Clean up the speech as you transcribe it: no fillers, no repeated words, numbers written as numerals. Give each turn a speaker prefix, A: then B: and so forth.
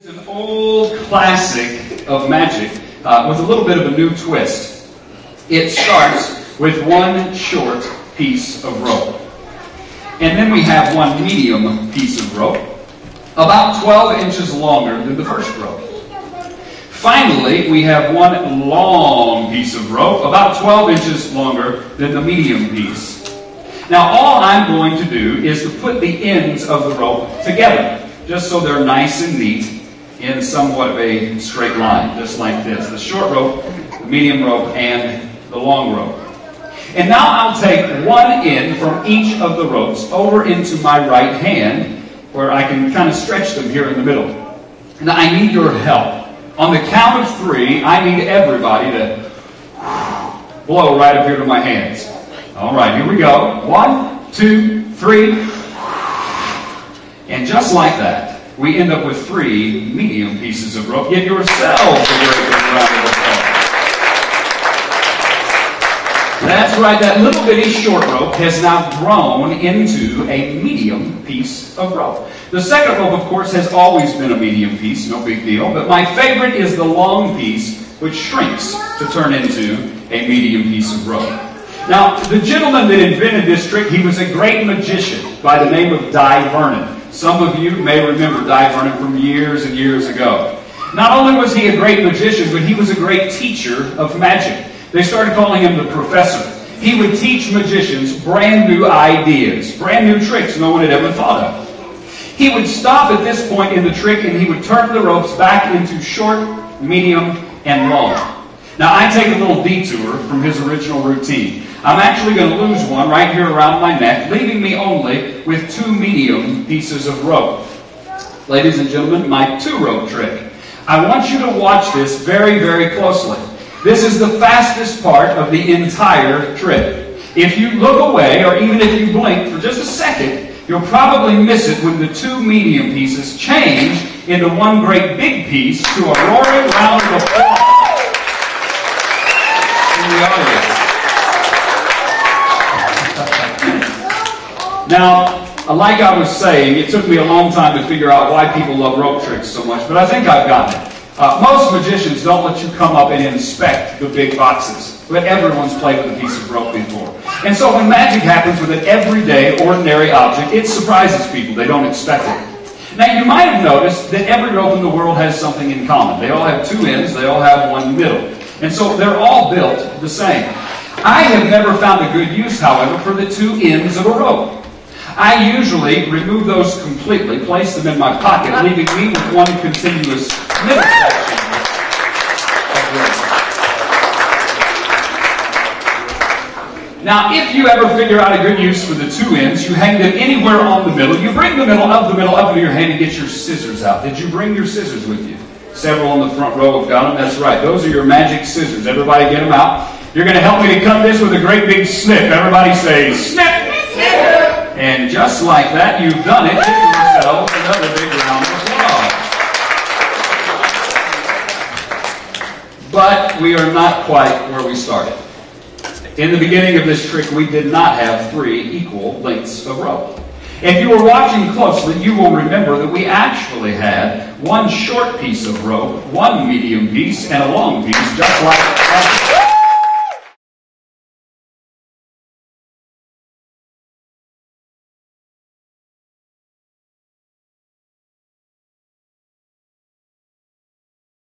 A: It's an old classic of magic with a little bit of a new twist. It starts with one short piece of rope. And then we have one medium piece of rope, about 12 inches longer than the first rope. Finally, we have one long piece of rope, about 12 inches longer than the medium piece. Now, all I'm going to do is to put the ends of the rope together, just so they're nice and neat in somewhat of a straight line, just like this. The short rope, the medium rope, and the long rope. And now I'll take one end from each of the ropes over into my right hand, where I can kind of stretch them here in the middle. Now I need your help. On the count of 3, I need everybody to blow right up here to my hands. All right, here we go. 1, 2, 3. And just like that, we end up with 3 medium pieces of rope. Give yourselves a great big round of applause. That's right, that little bitty short rope has now grown into a medium piece of rope. The second rope, of course, has always been a medium piece, no big deal. But my favorite is the long piece, which shrinks to turn into a medium piece of rope. Now, the gentleman that invented this trick, he was a great magician by the name of D.J. Some of you may remember D.J. from years and years ago. Not only was he a great magician, but he was a great teacher of magic. They started calling him the professor. He would teach magicians brand new ideas, brand new tricks no one had ever thought of. He would stop at this point in the trick and he would turn the ropes back into short, medium, and long. Now I take a little detour from his original routine. I'm actually going to lose one right here around my neck, leaving me only with 2 medium pieces of rope. Ladies and gentlemen, my 2-rope trick. I want you to watch this very, very closely. This is the fastest part of the entire trick. If you look away, or even if you blink for just a second, you'll probably miss it when the 2 medium pieces change into one great big piece to a roaring round of applause in the audience. Now, like I was saying, it took me a long time to figure out why people love rope tricks so much, but I think I've gotten it. Most magicians don't let you come up and inspect the big boxes, but everyone's played with a piece of rope before. And so when magic happens with an everyday, ordinary object, it surprises people. They don't expect it. Now, you might have noticed that every rope in the world has something in common. They all have 2 ends. They all have one middle. And so they're all built the same. I have never found a good use, however, for the 2 ends of a rope. I usually remove those completely, place them in my pocket, leaving me with one continuous middle section of rope. Now, if you ever figure out a good use for the 2 ends, you hang them anywhere on the middle. You bring the middle up into your hand and get your scissors out. Did you bring your scissors with you? Several on the front row have got them. That's right. Those are your magic scissors. Everybody get them out. You're going to help me to cut this with a great big snip. Everybody say, snip! Snip! And just like that, you've done it. Give yourselves another big round of applause. But we are not quite where we started. In the beginning of this trick, we did not have 3 equal lengths of rope. If you were watching closely, you will remember that we actually had one short piece of rope, one medium piece, and a long piece, just like that.